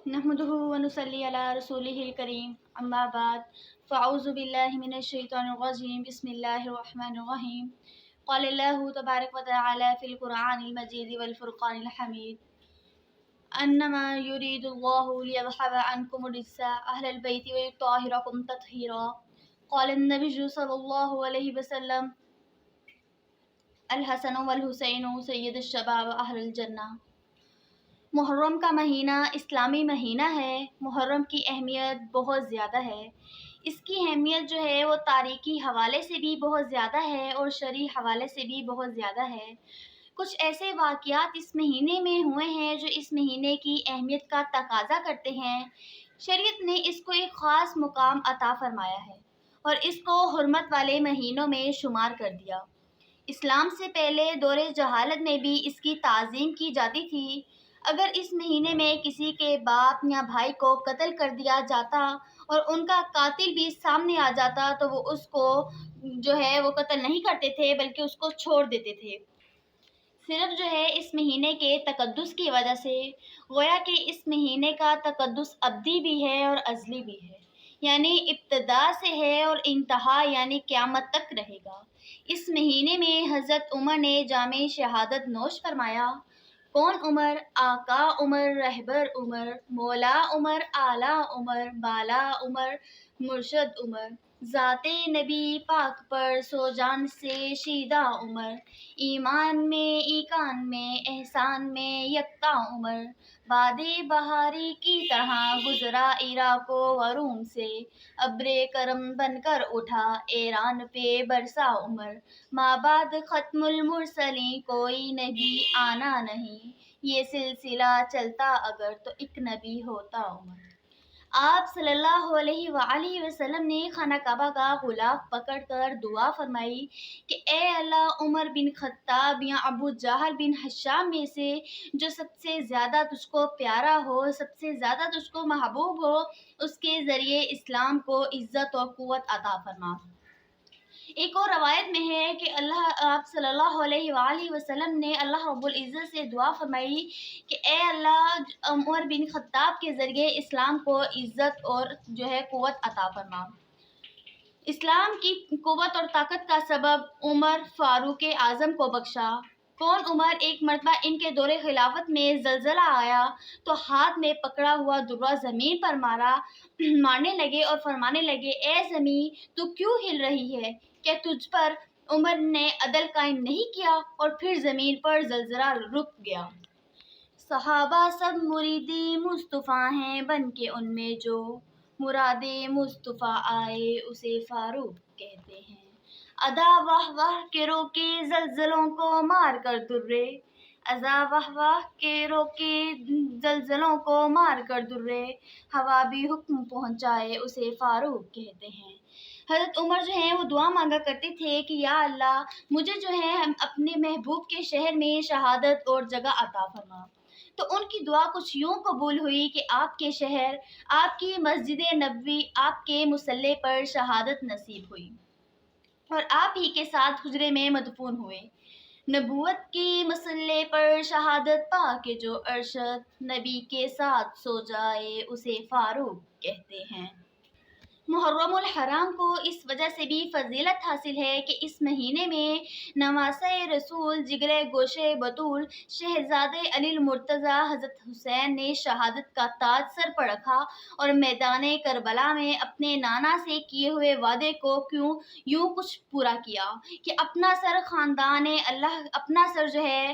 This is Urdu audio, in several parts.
نحمده ونصلي على رسوله الكريم اما بعد فاعوذ بالله من الشيطان الرجيم بسم الله الرحمن الرحيم قال الله تبارك وتعالى في القرآن المجيد والفرقان الحميد انما يريد الله ليذهب عنكم الرجس اهل البيت ويطهركم تطهيرا قال النبي صلى الله عليه وسلم الحسن والحسین سید الشباب اہل الجنہ۔ محرم کا مہینہ اسلامی مہینہ ہے۔ محرم کی اہمیت بہت زیادہ ہے۔ اس کی اہمیت جو ہے وہ تاریخی حوالے سے بھی بہت زیادہ ہے اور شرعی حوالے سے بھی بہت زیادہ ہے۔ کچھ ایسے واقعات اس مہینے میں ہوئے ہیں جو اس مہینے کی اہمیت کا تقاضا کرتے ہیں۔ شریعت نے اس کو ایک خاص مقام عطا فرمایا ہے اور اس کو حرمت والے مہینوں میں شمار کر دیا۔ اسلام سے پہلے دور جہالت میں بھی اس کی تعظیم کی جاتی تھی۔ اگر اس مہینے میں کسی کے باپ یا بھائی کو قتل کر دیا جاتا اور ان کا قاتل بھی سامنے آ جاتا تو وہ اس کو جو ہے وہ قتل نہیں کرتے تھے بلکہ اس کو چھوڑ دیتے تھے، صرف جو ہے اس مہینے کے تقدس کی وجہ سے۔ گویا کہ اس مہینے کا تقدس ابدی بھی ہے اور ازلی بھی ہے، یعنی ابتدا سے ہے اور انتہا یعنی قیامت تک رہے گا۔ اس مہینے میں حضرت عمر نے جام شہادت نوش فرمایا۔ کون عمر؟ آقا عمر، رہبر عمر، مولا عمر، اعلیٰ عمر، بالا عمر، مرشد عمر، ذات نبی پاک پر سو جان سے شیدہ عمر، ایمان میں ایقان میں احسان میں یکتا عمر، باد بہاری کی طرح گزرا عراق و روم سے، ابر کرم بن کر اٹھا ایران پہ برسا عمر، ماں بعد ختم المرسلین کوئی نبی آنا نہیں، یہ سلسلہ چلتا اگر تو ایک نبی ہوتا عمر۔ آپ صلی اللہ علیہ وآلہ وسلم نے خانہ کعبہ کا غلاف پکڑ کر دعا فرمائی کہ اے اللہ، عمر بن خطاب یا ابو جہل بن ہشام میں سے جو سب سے زیادہ تجھ کو پیارا ہو، سب سے زیادہ تجھ کو محبوب ہو، اس کے ذریعے اسلام کو عزت و قوت عطا فرما۔ ایک اور روایت میں ہے کہ آپ صلی اللہ علیہ وآلہ وسلم نے اللہ رب العزت سے دعا فرمائی کہ اے اللہ، عمر بن خطاب کے ذریعے اسلام کو عزت اور جو ہے قوت عطا فرما۔ اسلام کی قوت اور طاقت کا سبب عمر فاروق اعظم کو بخشا۔ کون عمر؟ ایک مرتبہ ان کے دور خلافت میں زلزلہ آیا تو ہاتھ میں پکڑا ہوا درہ زمین پر مارنے لگے اور فرمانے لگے، اے زمین تو کیوں ہل رہی ہے؟ کیا تجھ پر عمر نے عدل قائم نہیں کیا؟ اور پھر زمین پر زلزلہ رک گیا۔ صحابہ سب مریدی مصطفیٰ ہیں، بن کے ان میں جو مراد مصطفیٰ آئے اسے فاروق کہتے ہیں۔ ادا واہ واہ کے روکے زلزلوں کو مار کر درے، ادا واہ واہ کے روکے زلزلوں کو مار کر درے، ہوا بھی حکم پہنچائے اسے فاروق کہتے ہیں۔ حضرت عمر جو ہیں وہ دعا مانگا کرتے تھے کہ یا اللہ، مجھے جو ہے اپنے محبوب کے شہر میں شہادت اور جگہ عطا فرما۔ تو ان کی دعا کچھ یوں قبول ہوئی کہ آپ کے شہر، آپ کی مسجد نبوی، آپ کے مصلی پر شہادت نصیب ہوئی اور آپ ہی کے ساتھ حجرے میں مدفون ہوئے۔ نبوت کی مصلی پر شہادت پا کے جو ارشد نبی کے ساتھ سو جائے اسے فاروق کہتے ہیں۔ محرم الحرام کو اس وجہ سے بھی فضیلت حاصل ہے کہ اس مہینے میں نواسۂ رسول جگر گوشے بطول شہزادے علی المرتضیٰ حضرت حسین نے شہادت کا تاج سر پر رکھا اور میدان کربلا میں اپنے نانا سے کیے ہوئے وعدے کو یوں کچھ پورا کیا کہ اپنا سر خاندان اللہ اپنا سر جو ہے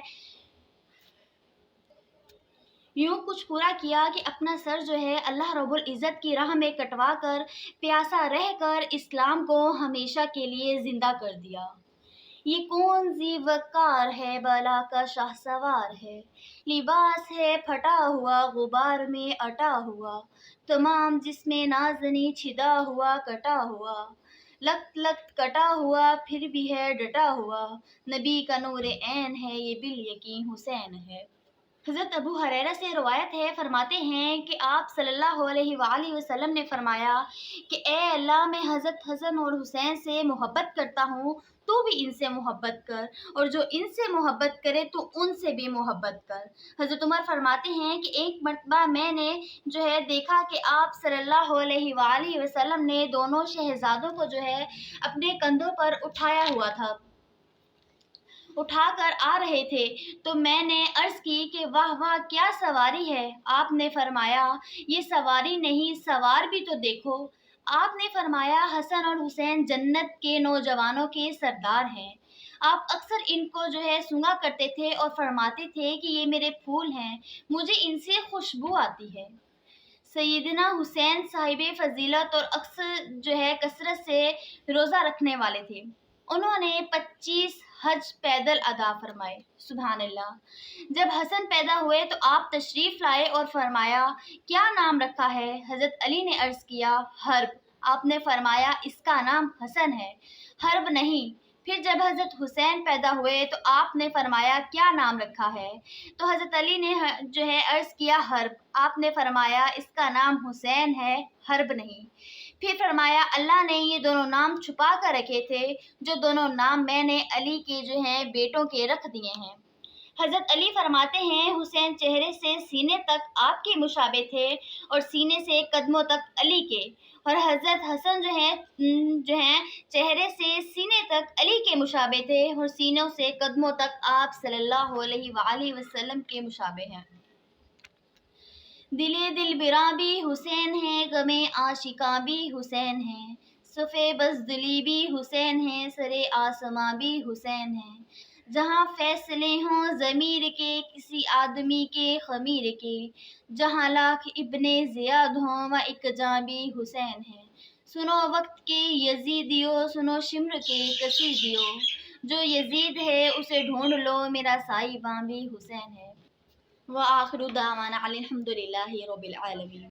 اللہ رب العزت کی راہ میں کٹوا کر پیاسا رہ کر اسلام کو ہمیشہ کے لیے زندہ کر دیا۔ یہ کون ذی وقار ہے، بالا کا شاہ سوار ہے، لباس ہے پھٹا ہوا غبار میں اٹا ہوا، تمام جسم نازنی چھدا ہوا کٹا ہوا، لخت لخت کٹا ہوا پھر بھی ہے ڈٹا ہوا، نبی کا نور عین ہے یہ بالیقین حسین ہے۔ حضرت ابو ہریرہ سے روایت ہے، فرماتے ہیں کہ آپ صلی اللہ علیہ وآلہ وسلم نے فرمایا کہ اے اللہ، میں حضرت حسن اور حسین سے محبت کرتا ہوں، تو بھی ان سے محبت کر، اور جو ان سے محبت کرے تو ان سے بھی محبت کر۔ حضرت عمر فرماتے ہیں کہ ایک مرتبہ میں نے دیکھا کہ آپ صلی اللہ علیہ وآلہ وسلم نے دونوں شہزادوں کو اپنے کندھوں پر اٹھا کر آ رہے تھے، تو میں نے عرض کی کہ واہ واہ، کیا سواری ہے! آپ نے فرمایا یہ سواری نہیں، سوار بھی تو دیکھو۔ آپ نے فرمایا حسن اور حسین جنت کے نوجوانوں کے سردار ہیں۔ آپ اکثر ان کو سونگا کرتے تھے اور فرماتے تھے کہ یہ میرے پھول ہیں، مجھے ان سے خوشبو آتی ہے۔ سیدنا حسین صاحب فضیلت اور اکثر کثرت سے روزہ رکھنے والے تھے۔ انہوں نے 25 حج پیدل ادا فرمائے، سبحان اللہ۔ جب حسن پیدا ہوئے تو آپ تشریف لائے اور فرمایا کیا نام رکھا ہے؟ حضرت علی نے عرض کیا حرب۔ آپ نے فرمایا اس کا نام حسن ہے، حرب نہیں۔ پھر جب حضرت حسین پیدا ہوئے تو آپ نے فرمایا کیا نام رکھا ہے؟ تو حضرت علی نے عرض کیا حرب۔ آپ نے فرمایا اس کا نام حسین ہے، حرب نہیں۔ پھر فرمایا اللہ نے یہ دونوں نام چھپا کر رکھے تھے، جو دونوں نام میں نے علی کے بیٹوں کے رکھ دیے ہیں۔ حضرت علی فرماتے ہیں حسین چہرے سے سینے تک آپ کے مشابہ تھے اور سینے سے قدموں تک علی کے، اور حضرت حسن چہرے سے سینے تک علی کے مشابہ تھے اور سینوں سے قدموں تک آپ صلی اللہ علیہ وآلہ وسلم کے مشابہ ہیں۔ دل براں بھی حسین ہے، غم عاشقاں بھی حسین ہے، صف بزدلی بھی حسین ہے، سر آسماں بھی حسین ہے۔ جہاں فیصلے ہوں ضمیر کے کسی آدمی کے خمیر کے، جہاں لاکھ ابن زیاد ہوں و ایک جاں بھی حسین ہے۔ سنو وقت کے یزیدیو، سنو شمر کے کشیدیو، جو یزید ہے اسے ڈھونڈ لو، میرا سائباں بھی حسین ہے۔ وآخر دعوانا الحمد للہ رب العالمین۔